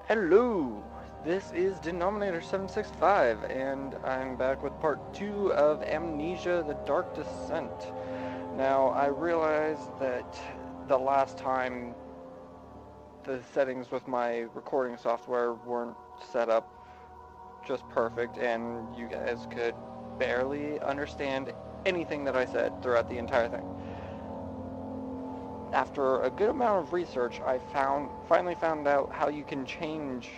Hello, this is Denominator 765, and I'm back with part 2 of Amnesia, The Dark Descent. Now, I realize that the last time the settings with my recording software weren't set up just perfect, and you guys could barely understand anything that I said throughout the entire thing. After a good amount of research, I finally found out how you can change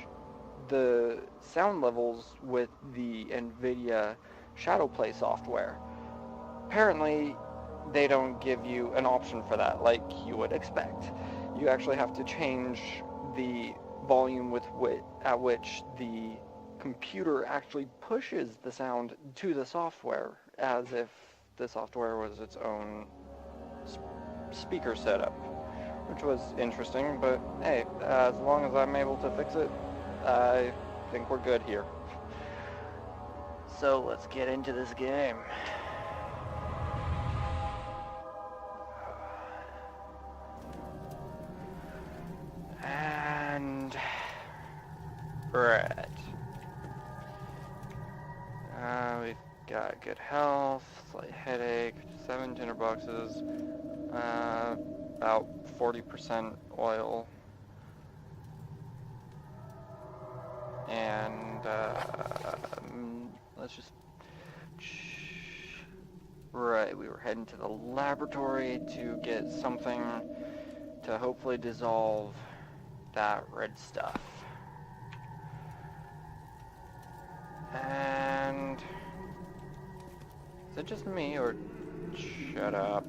the sound levels with the NVIDIA Shadowplay software. Apparently, they don't give you an option for that like you would expect. You actually have to change the volume at which the computer actually pushes the sound to the software, as if the software was its own speaker setup, which was interesting, but hey, as long as I'm able to fix it, I think we're good here. So let's get into this game. And right. We've got good health, slight headache, 7 tinderboxes, about 40% oil, and let's just... Right, we were heading to the laboratory to get something to hopefully dissolve that red stuff. And... is it just me, or... shut up.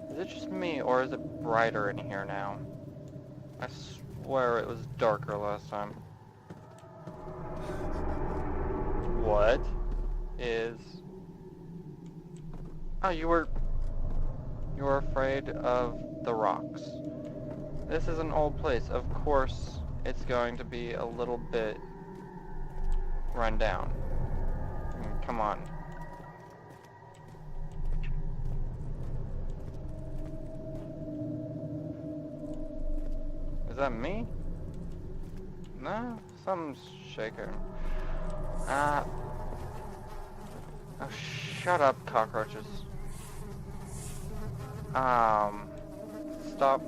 Is it just me, or is it brighter in here now? I swear it was darker last time. What is... oh, you were afraid of the rocks. This is an old place. Of course, it's going to be a little bit run down. I mean, come on. Is that me? No, something's shaking. Oh, shut up, cockroaches. Stop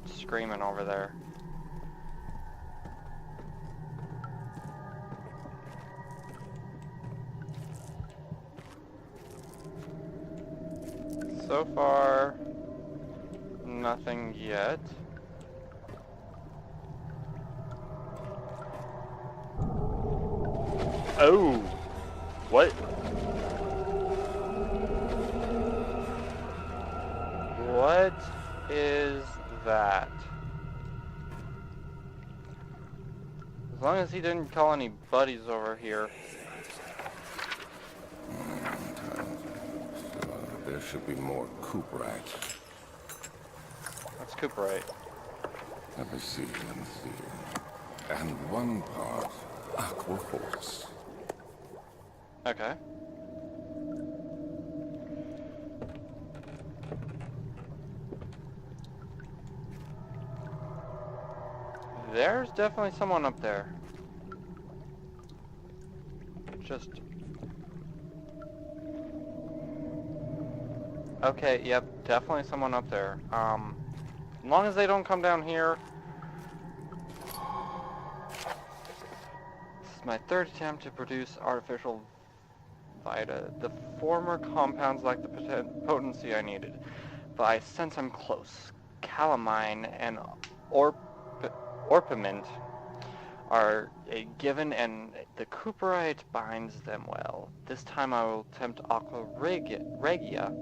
screaming over there. So far, nothing yet. Oh! What? What is that? As long as he didn't call any buddies over here. There should be more cooperite. That's cooperite. Let me see. And one part aquaforce. Okay. There's definitely someone up there. Just... okay, yep, definitely someone up there. As long as they don't come down here. This is my third attempt to produce artificial vita. The former compounds lack the potency I needed, but I sense I'm close. Calamine and orpiment are a given, and the cooperite binds them well. This time I will attempt aqua regia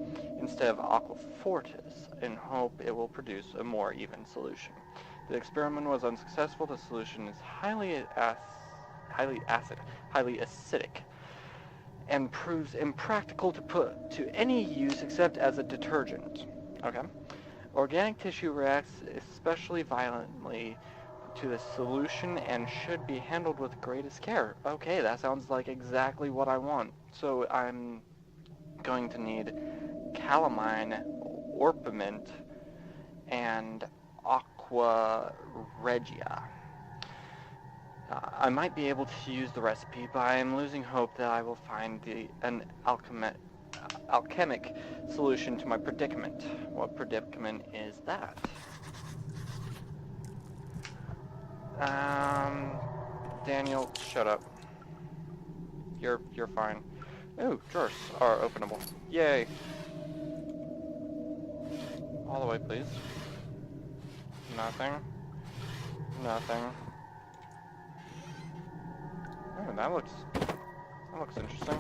instead of aqua fortis, in hope it will produce a more even solution. The experiment was unsuccessful. The solution is highly acidic, and proves impractical to put to any use except as a detergent. Okay. Organic tissue reacts especially violently to the solution and should be handled with greatest care. Okay, that sounds like exactly what I want. So I'm going to need calamine, orpiment, and aqua Aqua Regia. I might be able to use the recipe, but I am losing hope that I will find an alchemic solution to my predicament. What predicament is that? Daniel, shut up. You're fine. Ooh, drawers are openable. Yay. All the way, please. Nothing. Nothing. Oh, that looks interesting.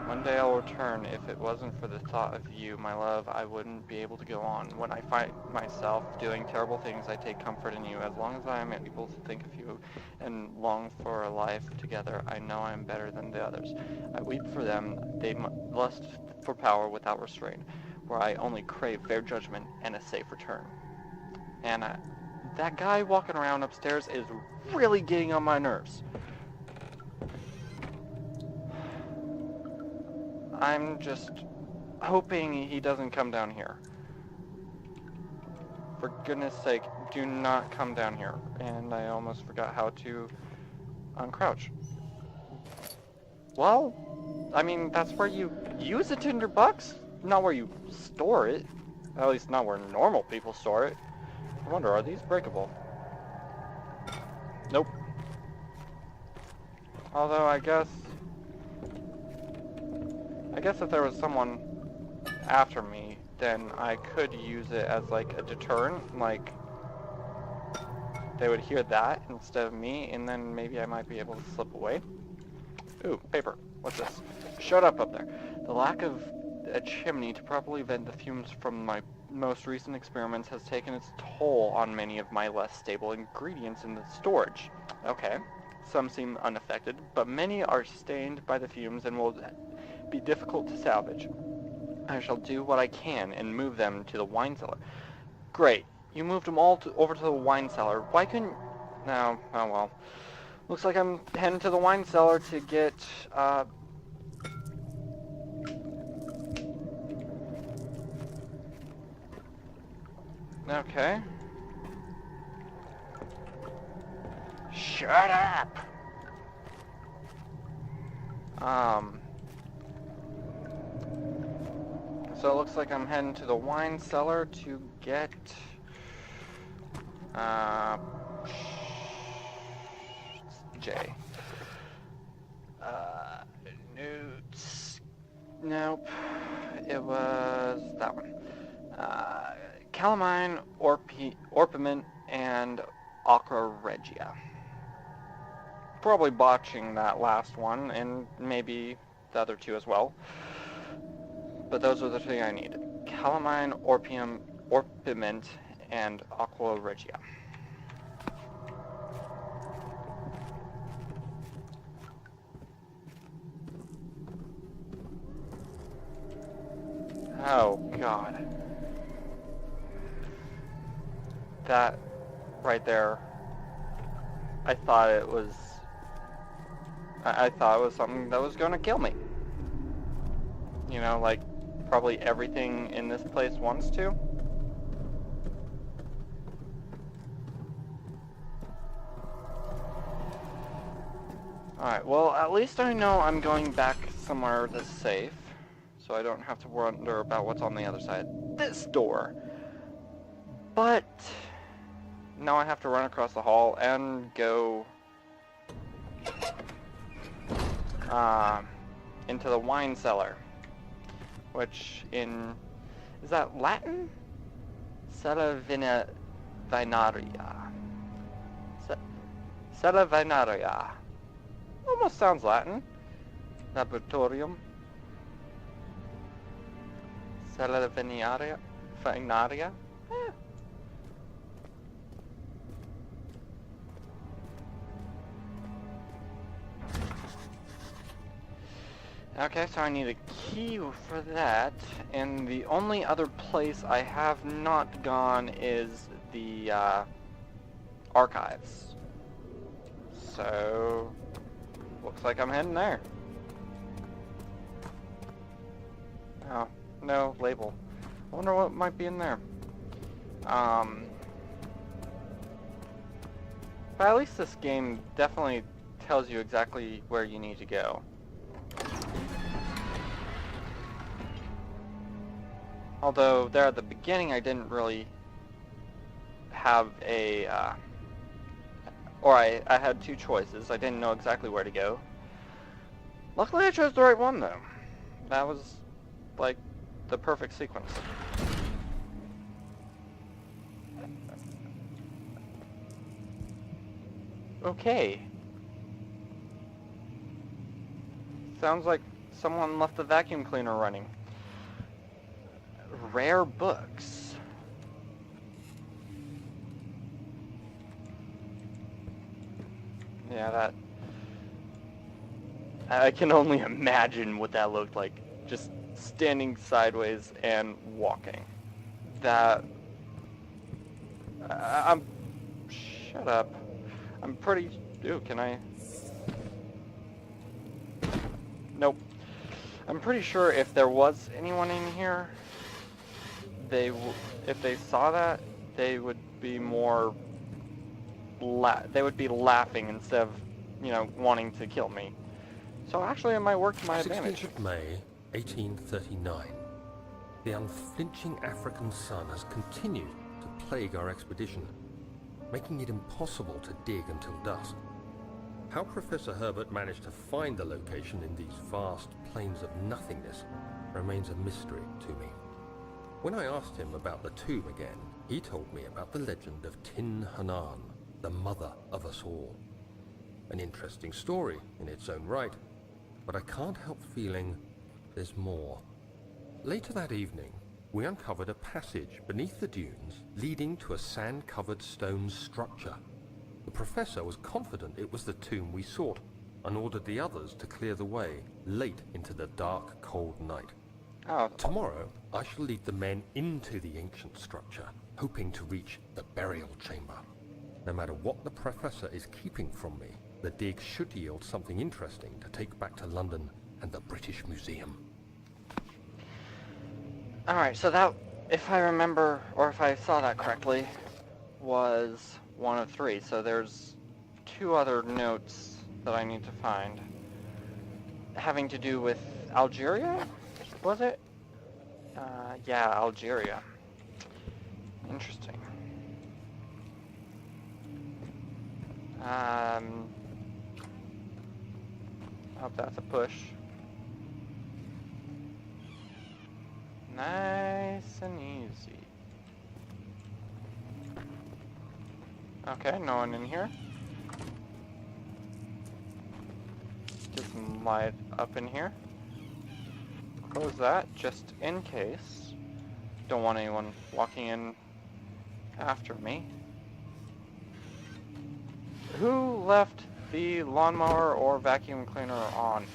One day I'll return. If it wasn't for the thought of you, my love, I wouldn't be able to go on. When I find myself doing terrible things, I take comfort in you. As long as I am able to think of you and long for a life together, I know I am better than the others. I weep for them. They lust for power without restraint, where I only crave fair judgment and a safe return. And that guy walking around upstairs is really getting on my nerves. I'm just hoping he doesn't come down here. For goodness sake, do not come down here. And I almost forgot how to uncrouch. Well, I mean, that's where you use a tinderbox, not where you store it. At least not where normal people store it. I wonder, are these breakable? Nope. Although I guess if there was someone after me, then I could use it as like a deterrent, like they would hear that instead of me, and then maybe I might be able to slip away. Ooh, paper. What's this? Shut up there. The lack of a chimney to properly vent the fumes from my most recent experiments has taken its toll on many of my less stable ingredients in the storage. Okay. Some seem unaffected, but many are stained by the fumes and will be difficult to salvage. I shall do what I can and move them to the wine cellar. Great. You moved them all over to the wine cellar. Why couldn't... No. Oh well. Looks like I'm heading to the wine cellar to get, Okay. Shut up! So it looks like I'm heading to the wine cellar to get, J. Newts. Nope. It was that one. Calamine, Orpiment, and Aqua Regia. Probably botching that last one, and maybe the other two as well. But those are the three I need. Calamine, Orpiment, and Aqua Regia. Oh, God. That right there, I thought it was something that was gonna kill me. You know, like probably everything in this place wants to. Alright, well, at least I know I'm going back somewhere that's safe, so I don't have to wonder about what's on the other side. This door! But now I have to run across the hall and go into the wine cellar, which is that Latin? Sella Vinaria. Sella Vinaria. Almost sounds Latin. Laboratorium. Sella Vinaria. Okay, so I need a key for that, and the only other place I have not gone is the archives. So, looks like I'm heading there. Oh, No label. I wonder what might be in there. But at least this game definitely tells you exactly where you need to go. Although there at the beginning I didn't really have a, I had two choices. I didn't know exactly where to go. Luckily I chose the right one though. That was like the perfect sequence. Okay. Sounds like someone left the vacuum cleaner running. Rare books. Yeah, that... I can only imagine what that looked like. Just standing sideways and walking. That... I'm... Shut up. I'm pretty... Ooh, can I... Nope. I'm pretty sure if there was anyone in here, if they saw that, they would be more... they would be laughing instead of, you know, wanting to kill me. So actually it might work to my advantage. 16th of May, 1839. The unflinching African sun has continued to plague our expedition, making it impossible to dig until dusk. How Professor Herbert managed to find the location in these vast plains of nothingness remains a mystery to me. When I asked him about the tomb again, he told me about the legend of Tin Hanan, the mother of us all. An interesting story in its own right, but I can't help feeling there's more. Later that evening, we uncovered a passage beneath the dunes leading to a sand-covered stone structure. The professor was confident it was the tomb we sought and ordered the others to clear the way late into the dark, cold night. Oh. Tomorrow, I shall lead the men into the ancient structure, hoping to reach the burial chamber. No matter what the professor is keeping from me, the dig should yield something interesting to take back to London and the British Museum. Alright, so that, if I remember, or if I saw that correctly, was one of three. So there's two other notes that I need to find. Having to do with Algeria? Was it? Yeah, Algeria. Interesting. Hope that's a push. Nice and easy. Okay, no one in here. Get some light up in here. Close that, just in case. Don't want anyone walking in after me. Who left the lawnmower or vacuum cleaner on?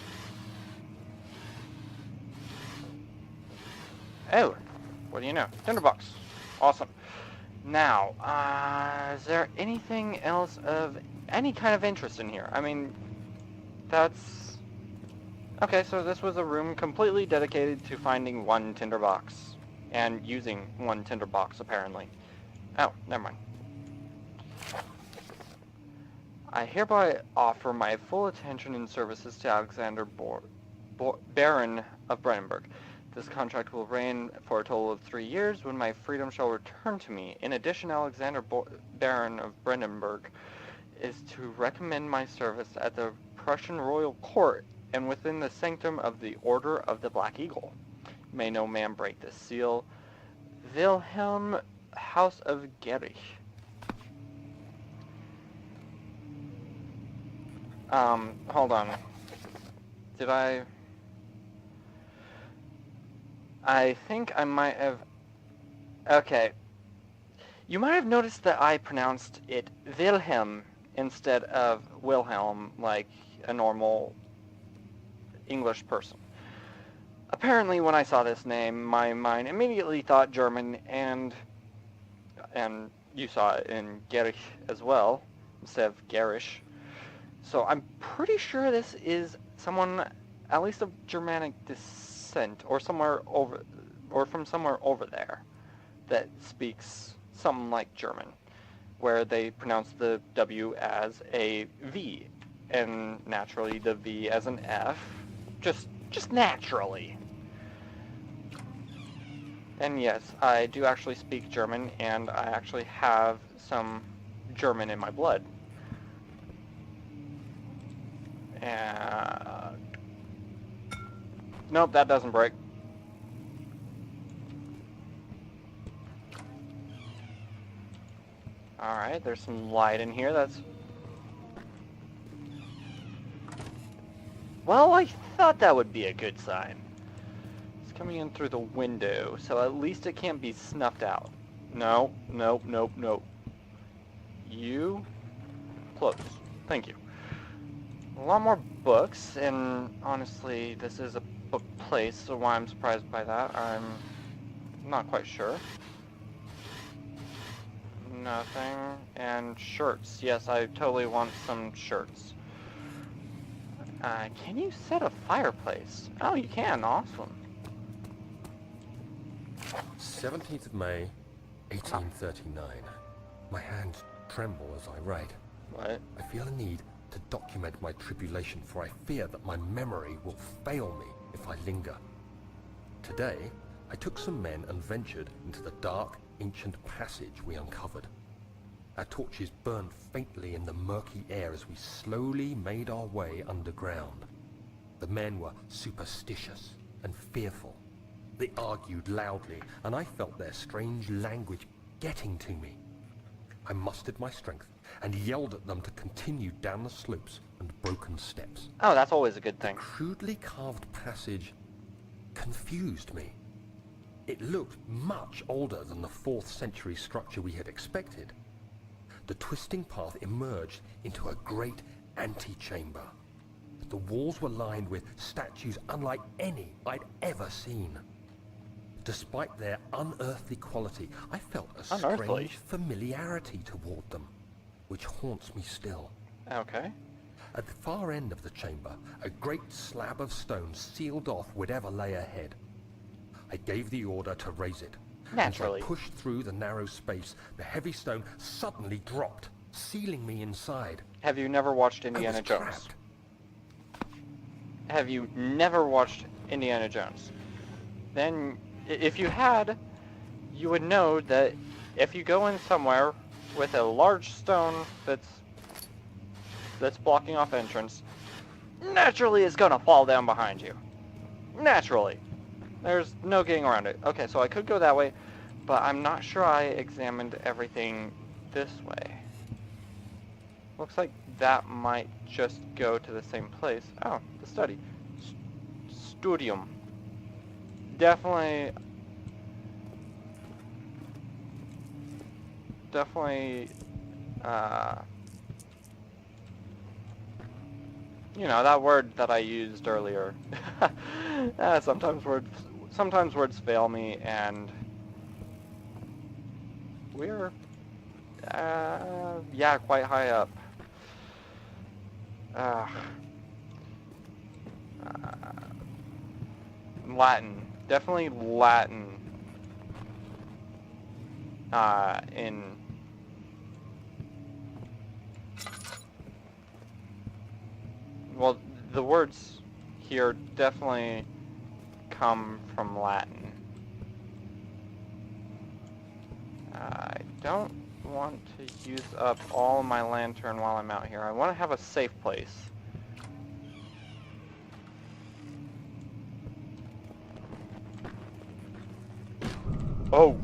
Oh, what do you know? Tinderbox. Awesome. Now, is there anything else of any kind of interest in here? I mean, that's... Okay, so this was a room completely dedicated to finding one tinderbox. And using one tinderbox, apparently. Oh, never mind. I hereby offer my full attention and services to Alexander Baron of Brandenburg. This contract will reign for a total of 3 years, when my freedom shall return to me. In addition, Alexander Baron of Brandenburg is to recommend my service at the Prussian royal court and within the sanctum of the Order of the Black Eagle. May no man break this seal. Wilhelm, House of Gerich. Hold on. Did I think I might have... Okay. You might have noticed that I pronounced it Wilhelm instead of Wilhelm, like a normal English person. Apparently, when I saw this name, my mind immediately thought German, and you saw it in Gerich as well, instead of Gerish. So I'm pretty sure this is someone, at least of Germanic descent, or somewhere over or from somewhere over there that speaks something like German, where they pronounce the W as a V, and naturally the V as an F, just naturally. And yes, I do actually speak German, and I actually have some German in my blood. And nope, that doesn't break. Alright, there's some light in here. That's... Well, I thought that would be a good sign. It's coming in through the window, so at least it can't be snuffed out. No, nope, nope, nope. You... Close. Thank you. A lot more books, and honestly, this is a book place, so why I'm surprised by that, I'm not quite sure. Nothing. And shirts. Yes, I totally want some shirts. Can you set a fireplace? Oh, you can. Awesome. 17th of May, 1839. My hands tremble as I write. What? I feel a need to document my tribulation, for I fear that my memory will fail me if I linger. Today, I took some men and ventured into the dark, ancient passage we uncovered. Our torches burned faintly in the murky air as we slowly made our way underground. The men were superstitious and fearful. They argued loudly, and I felt their strange language getting to me. I mustered my strength and yelled at them to continue down the slopes and broken steps. Oh, that's always a good thing. The crudely carved passage confused me. It looked much older than the 4th century structure we had expected. The twisting path emerged into a great antechamber. The walls were lined with statues unlike any I'd ever seen. Despite their unearthly quality, I felt a strange familiarity toward them, which haunts me still. Okay. At the far end of the chamber, a great slab of stone sealed off whatever lay ahead. I gave the order to raise it. Naturally. As I pushed through the narrow space, the heavy stone suddenly dropped, sealing me inside. Have you never watched Indiana Jones? Trapped. Have you never watched Indiana Jones? Then, if you had, you would know that if you go in somewhere with a large stone that's blocking off entrance, naturally it's gonna fall down behind you. Naturally. There's no getting around it. Okay, so I could go that way, but I'm not sure I examined everything this way. Looks like that might just go to the same place. Oh, the study. Studium. Definitely, you know, that word that I used earlier. Sometimes words fail me, and we're, yeah, quite high up. Latin. Definitely Latin. Well, the words here definitely come from Latin. I don't want to use up all my lantern while I'm out here. I want to have a safe place. Oh.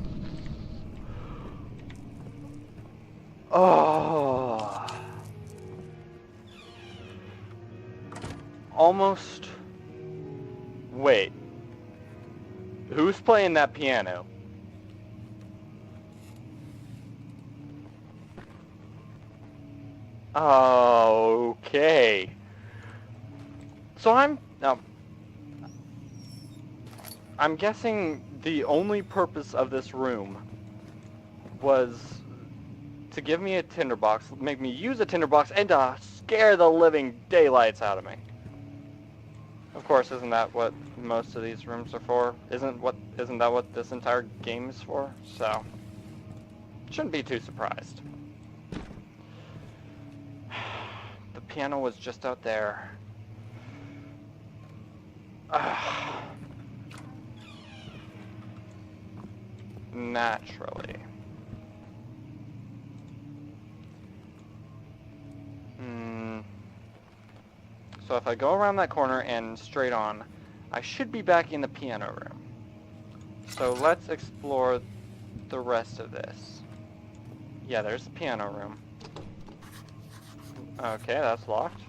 Oh. Almost. Wait. Who's playing that piano? Okay. So I'm guessing the only purpose of this room was to give me a tinderbox, make me use a tinderbox, and to scare the living daylights out of me. Of course, isn't that what most of these rooms are for? Isn't that what this entire game is for? So, shouldn't be too surprised. The piano was just out there. Naturally. So if I go around that corner and straight on, I should be back in the piano room. So let's explore the rest of this. Yeah, there's the piano room. Okay, that's locked.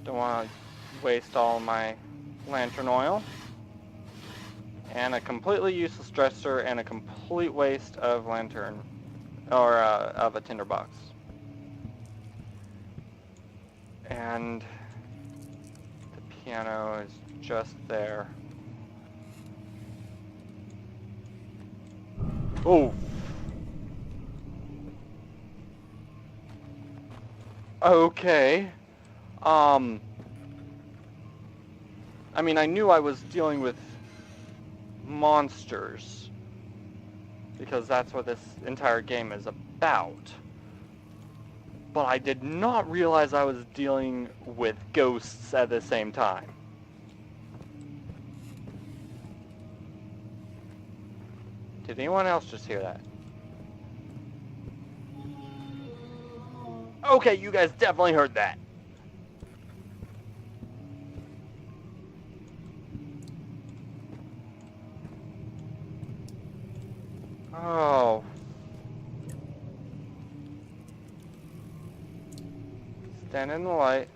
Don't want to waste all my lantern oil. And a completely useless dresser and a complete waste of lantern, or of a tinderbox. And the piano is just there. Oh! Okay. I mean, I knew I was dealing with monsters, because that's what this entire game is about. But I did not realize I was dealing with ghosts at the same time. Did anyone else just hear that? Okay, you guys definitely heard that. Oh. Stand in the light.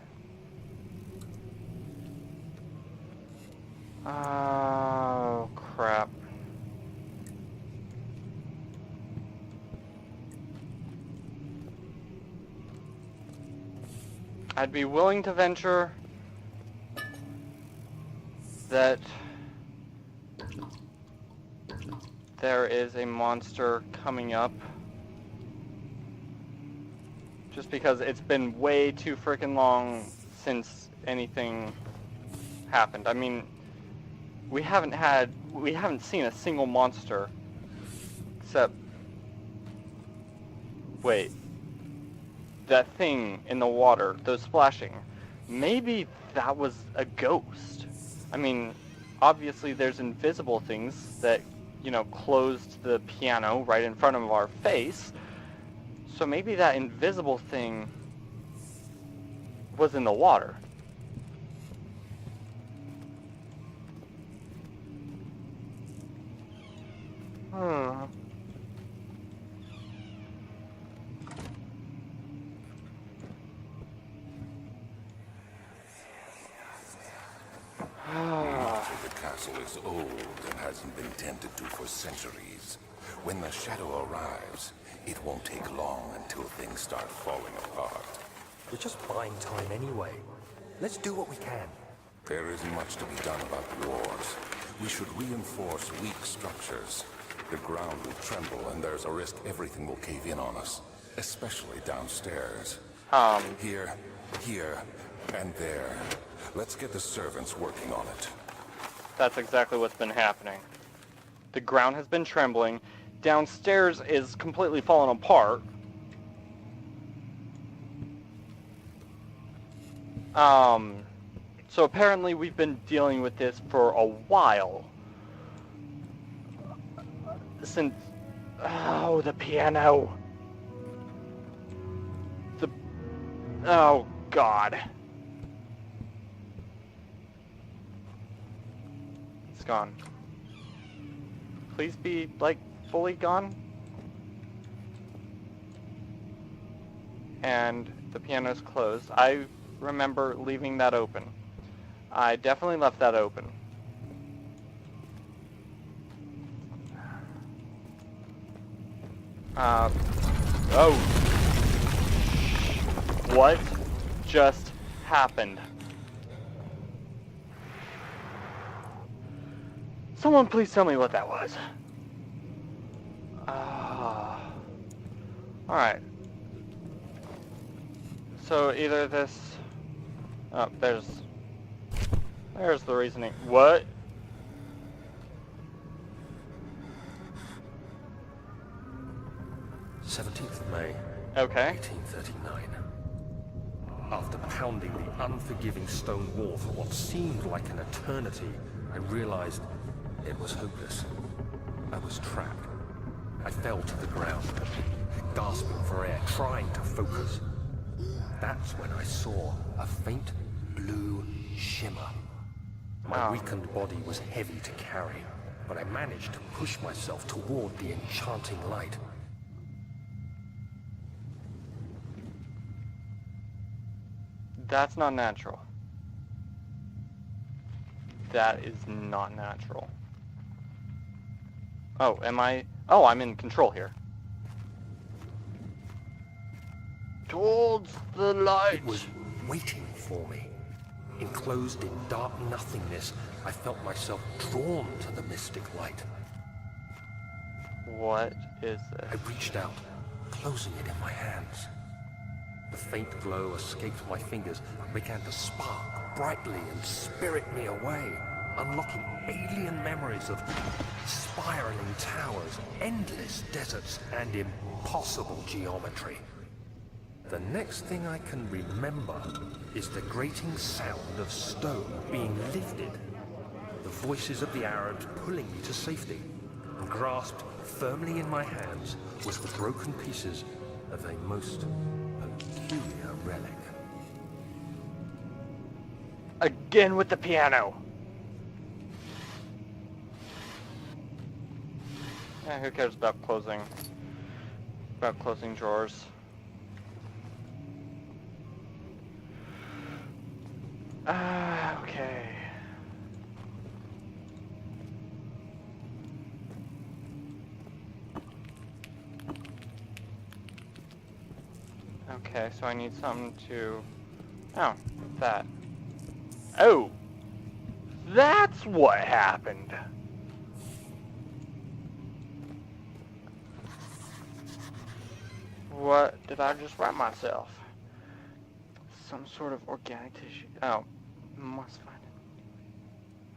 Oh, crap. I'd be willing to venture that there is a monster coming up. Just because it's been way too freaking long since anything happened. I mean, we haven't seen a single monster except, wait, that thing in the water, those splashing. Maybe that was a ghost. I mean, obviously there's invisible things that, you know, closed the piano right in front of our face. So maybe that invisible thing was in the water. The castle is old and hasn't been tended to for centuries. When the shadow arrives, it won't take long until things start falling apart. We're just buying time anyway. Let's do what we can. There isn't much to be done about the wars. We should reinforce weak structures. The ground will tremble and there's a risk everything will cave in on us, especially downstairs. Here, and there. Let's get the servants working on it. That's exactly what's been happening. The ground has been trembling. Downstairs is completely fallen apart. So apparently we've been dealing with this for a while. Since... Oh, the piano. Oh, God. It's gone. Please be, like, fully gone. And the piano's closed. I remember leaving that open. I definitely left that open. Oh. What just happened? Someone please tell me what that was. Alright. So either this Oh, there's the reasoning. What? May 17th, Okay. 1839. After pounding the unforgiving stone wall for what seemed like an eternity, I realized it was hopeless. I was trapped. I fell to the ground, gasping for air, trying to focus. That's when I saw a faint blue shimmer. My weakened body was heavy to carry, but I managed to push myself toward the enchanting light. That's not natural. That is not natural. Oh, am I? Oh, I'm in control here. Towards the light. It was waiting for me. Enclosed in dark nothingness, I felt myself drawn to the mystic light. What is I this? reached out, closing it in my hands. The faint glow escaped my fingers and began to spark brightly and spirit me away, unlocking alien memories of spiraling towers, endless deserts, and impossible geometry. The next thing I can remember is the grating sound of stone being lifted, the voices of the Arabs pulling me to safety, and grasped firmly in my hands was the broken pieces of a most peculiar relic. Again with the piano. Who cares about closing drawers? Okay. Okay, so I need something to... Oh, that. Oh! That's what happened! What did I just write myself? Some sort of organic tissue. Oh, must find it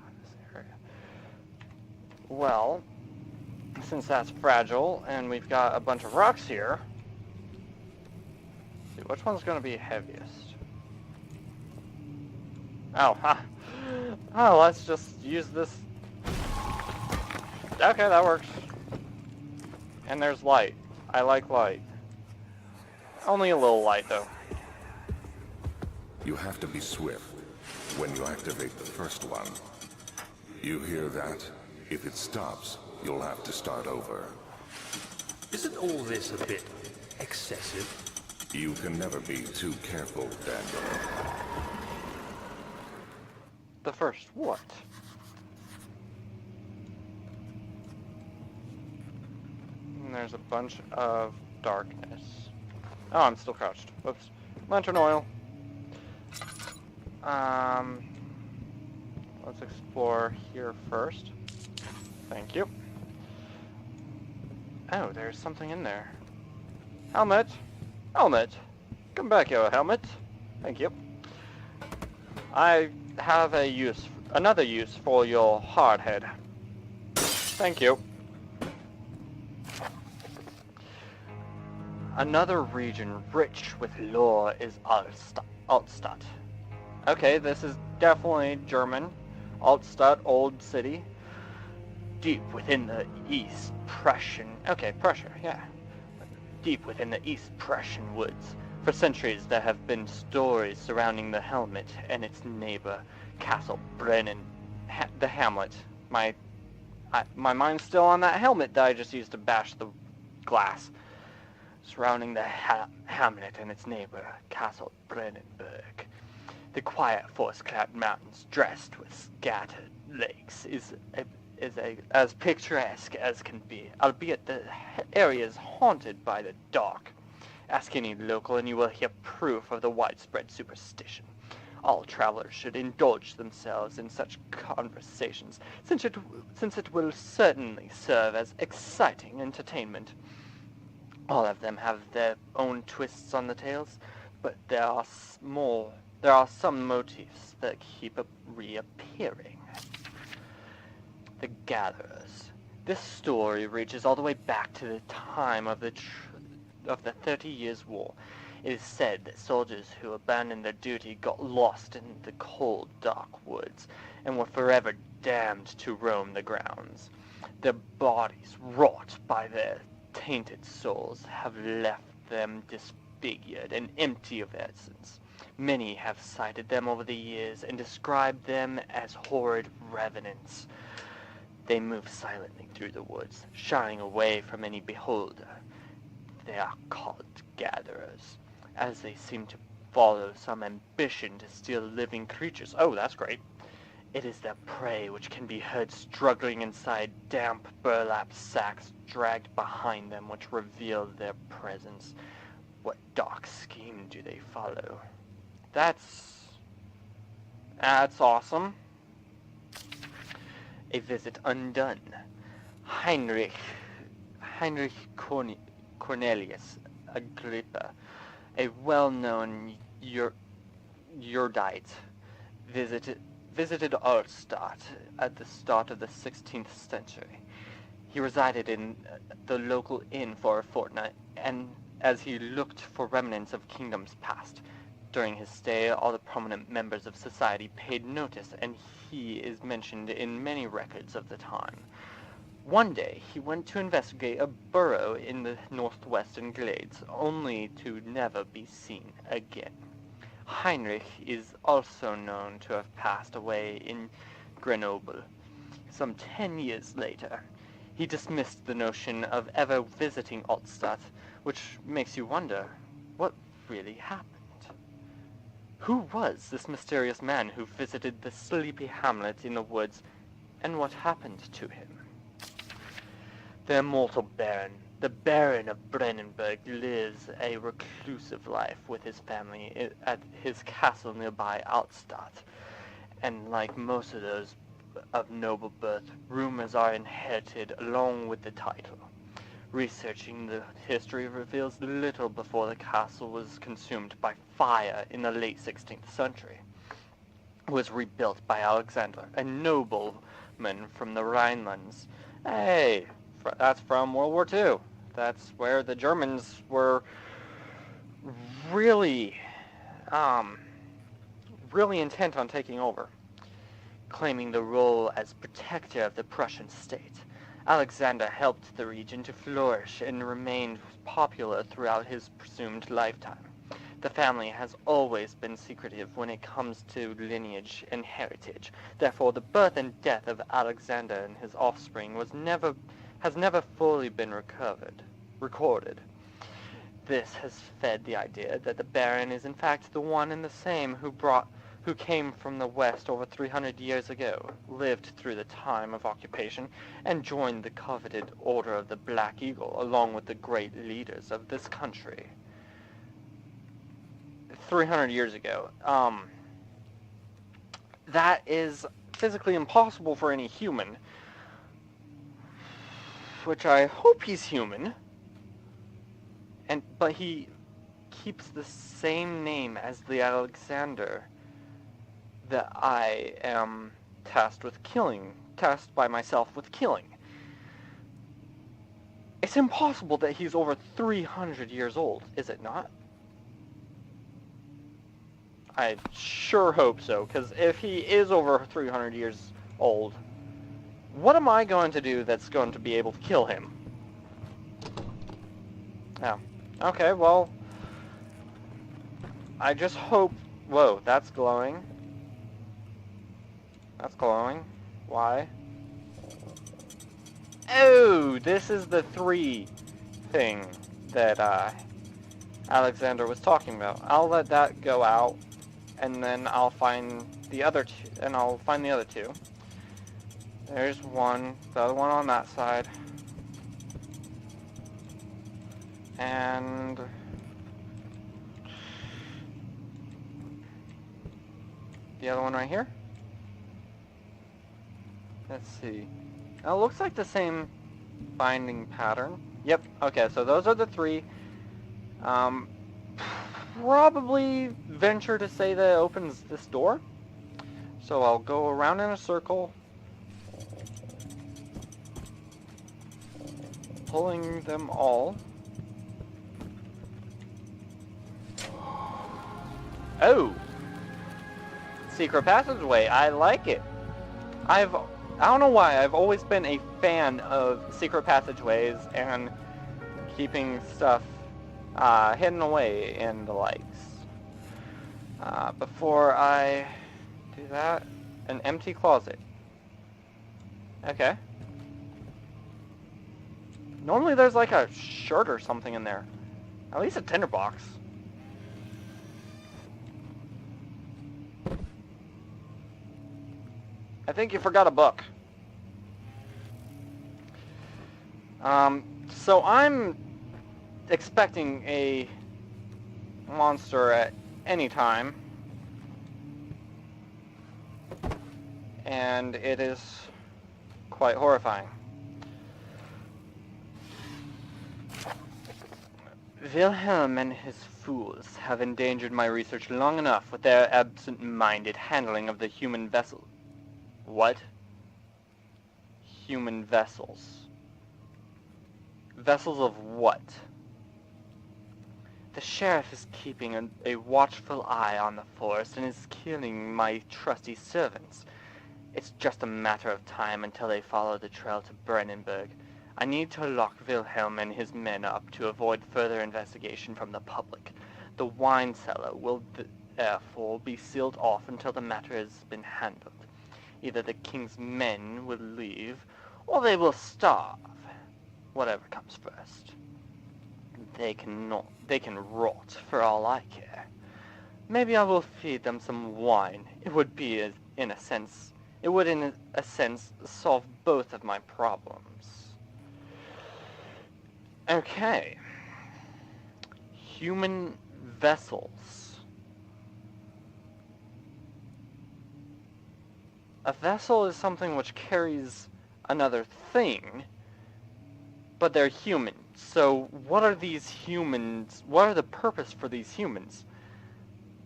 in this area. Well, since that's fragile and we've got a bunch of rocks here, let's see, which one's going to be heaviest? Oh, ha. Oh, let's just use this. Okay, that works. And there's light. I like light. Only a little light, though. You have to be swift when you activate the first one. You hear that? If it stops, you'll have to start over. Isn't all this a bit excessive? You can never be too careful, Daniel. The first what? And there's a bunch of darkness. Oh, I'm still crouched. Whoops. Lantern oil. Let's explore here first. Thank you. Oh, there's something in there. Helmet! Helmet! Come back here, helmet. Thank you. I have another use for your hard head. Thank you. Another region rich with lore is Altstadt. Okay, this is definitely German. Altstadt, old city. Deep within the East Prussian... Okay, Prussia, yeah. Deep within the East Prussian woods. For centuries there have been stories surrounding the helmet and its neighbor, Castle Brennan. The hamlet. My mind's still on that helmet that I just used to bash the glass. Surrounding the hamlet and its neighbor, Castle Brennenburg. The quiet forest-clad mountains dressed with scattered lakes is as picturesque as can be, albeit the area is haunted by the dark. Ask any local and you will hear proof of the widespread superstition. All travelers should indulge themselves in such conversations, since it will certainly serve as exciting entertainment. All of them have their own twists on the tales, but there there are some motifs that keep reappearing. The Gatherers. This story reaches all the way back to the time of the 30 Years' War. It is said that soldiers who abandoned their duty got lost in the cold, dark woods and were forever damned to roam the grounds. Their bodies, wrought by their tainted souls, have left them disfigured and empty of essence. Many have cited them over the years and described them as horrid revenants. They move silently through the woods, shying away from any beholder. They are called Gatherers, as they seem to follow some ambition to steal living creatures. Oh, that's great. It is their prey which can be heard struggling inside damp burlap sacks dragged behind them, which reveal their presence. What dark scheme do they follow? That's awesome. A visit undone. Heinrich Cornelius Agrippa, a well-known erudite, visited Arstadt at the start of the 16th century. He resided in the local inn for a fortnight, and as he looked for remnants of kingdoms past. During his stay, all the prominent members of society paid notice, and he is mentioned in many records of the time. One day, he went to investigate a burrow in the northwestern glades, only to never be seen again. Heinrich is also known to have passed away in Grenoble some 10 years later. He dismissed the notion of ever visiting Altstadt, which makes you wonder, what really happened? Who was this mysterious man who visited the sleepy hamlet in the woods, and what happened to him? The immortal Baron, the Baron of Brennenburg, lives a reclusive life with his family at his castle nearby Altstadt, and like most of those of noble birth, rumors are inherited along with the title. Researching the history reveals little before the castle was consumed by fire in the late 16th century. It was rebuilt by Alexander, a nobleman from the Rhinelands. Hey, that's from World War II. That's where the Germans were really intent on taking over, claiming the role as protector of the Prussian state. Alexander helped the region to flourish and remained popular throughout his presumed lifetime. The family has always been secretive when it comes to lineage and heritage. Therefore, the birth and death of Alexander and his offspring has never fully been recorded. This has fed the idea that the Baron is in fact the one and the same who came from the West over 300 years ago, lived through the time of occupation, and joined the coveted Order of the Black Eagle, along with the great leaders of this country. 300 years ago. That is physically impossible for any human, which I hope he's human, but he keeps the same name as the Alexander that I am tasked by myself with killing. It's impossible that he's over 300 years old, is it not? I sure hope so, because if he is over 300 years old, what am I going to do that's going to be able to kill him? Oh. Okay, well, I just hope... Whoa, that's glowing. That's glowing. Why? Oh, this is the 3 thing that Alexander was talking about. I'll let that go out, and then I'll find the other 2. There's one, the other one on that side. And the other one right here. Let's see. Now, it looks like the same binding pattern. Yep, okay, so those are the 3. probably venture to say that it opens this door. So I'll go around in a circle, pulling them all. Oh! Secret passageway, I like it. I don't know why, I've always been a fan of secret passageways and keeping stuff hidden away and the likes. Before I do that, an empty closet. Okay. Normally there's like a shirt or something in there. At least a tinderbox. I think you forgot a book. So I'm expecting a monster at any time. And it is quite horrifying. Wilhelm and his fools have endangered my research long enough with their absent-minded handling of the human vessel. What? Human vessels. Vessels of what? The sheriff is keeping a watchful eye on the forest and is killing my trusty servants. It's just a matter of time until they follow the trail to Brennenburg. I need to lock Wilhelm and his men up to avoid further investigation from the public. The wine cellar will therefore be sealed off until the matter has been handled. Either the king's men will leave, or they will starve. Whatever comes first. They can rot for all I care. Maybe I will feed them some wine. It would in a sense solve both of my problems. Okay. Human vessels. A vessel is something which carries another thing, but they're human. So what are these humans? What are the purpose for these humans?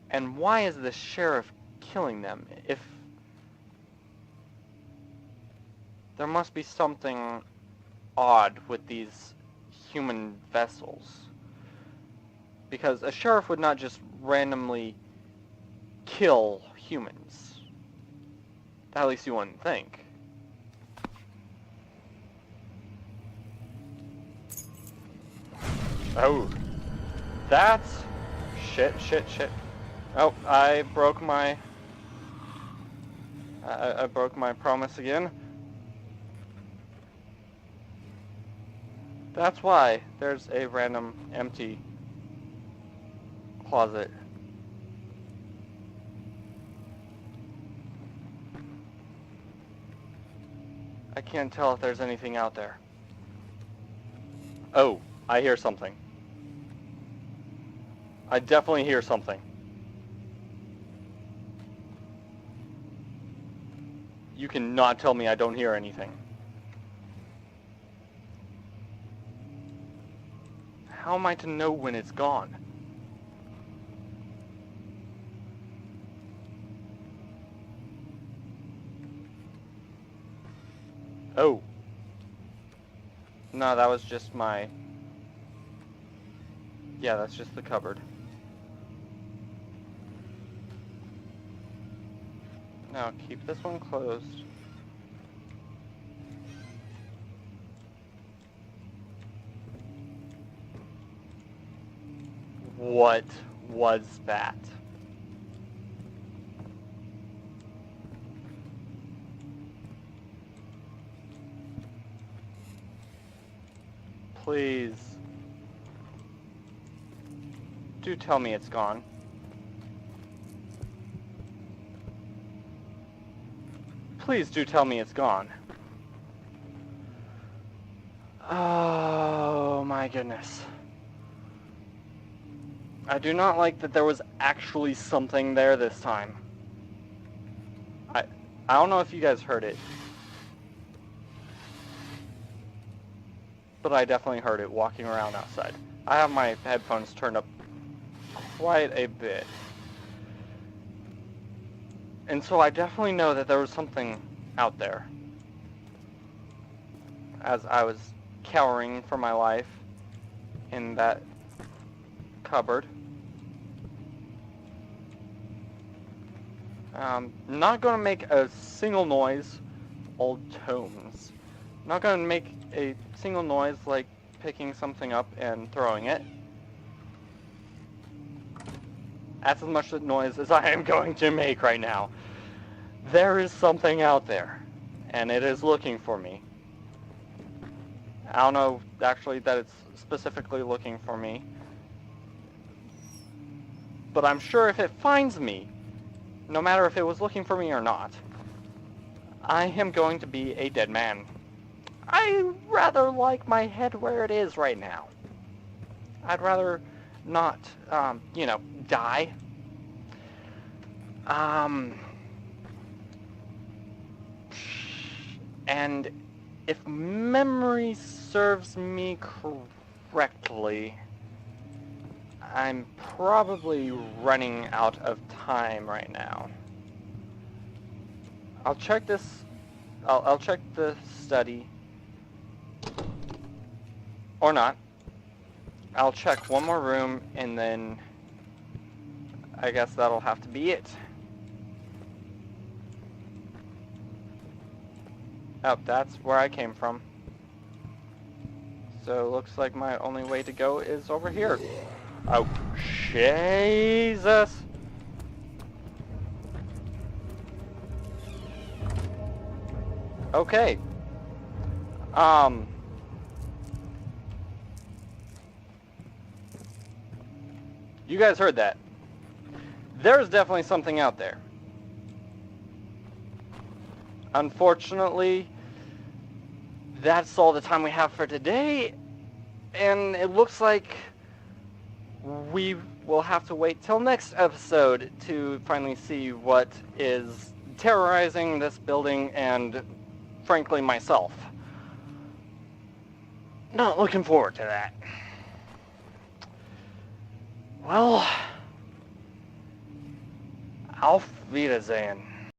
And why is the sheriff killing them? If there must be something odd with these human vessels. Because a sheriff would not just randomly kill humans. At least you wouldn't think. Oh. That's... Shit. Oh, I broke my... I broke my promise again. That's why there's a random empty closet. I can't tell if there's anything out there. Oh, I hear something. I definitely hear something. You cannot tell me I don't hear anything. How am I to know when it's gone? Oh. No, that was just my... Yeah, that's just the cupboard. Now, keep this one closed. What was that? Please. Do tell me it's gone. Please do tell me it's gone. Oh my goodness. I do not like that there was actually something there this time. I don't know if you guys heard it. But I definitely heard it walking around outside. I have my headphones turned up quite a bit. And so I definitely know that there was something out there as I was cowering for my life in that cupboard. Not gonna make a single noise. Old tomes. Not gonna make a single noise like picking something up and throwing it. That's as much noise as I am going to make right now. There is something out there, and it is looking for me. I don't know actually that it's specifically looking for me, but I'm sure if it finds me, no matter if it was looking for me or not, I am going to be a dead man. I rather like my head where it is right now. I'd rather not, you know, die. And if memory serves me correctly, I'm probably running out of time right now. I'll check this. I'll check the study. Or not. I'll check one more room and then I guess that'll have to be it. Oh, that's where I came from. So it looks like my only way to go is over here. Oh, Jesus! Okay. You guys heard that. There's definitely something out there. Unfortunately, that's all the time we have for today, and it looks like we will have to wait till next episode to finally see what is terrorizing this building and, frankly, myself. Not looking forward to that. Well, auf Wiedersehen.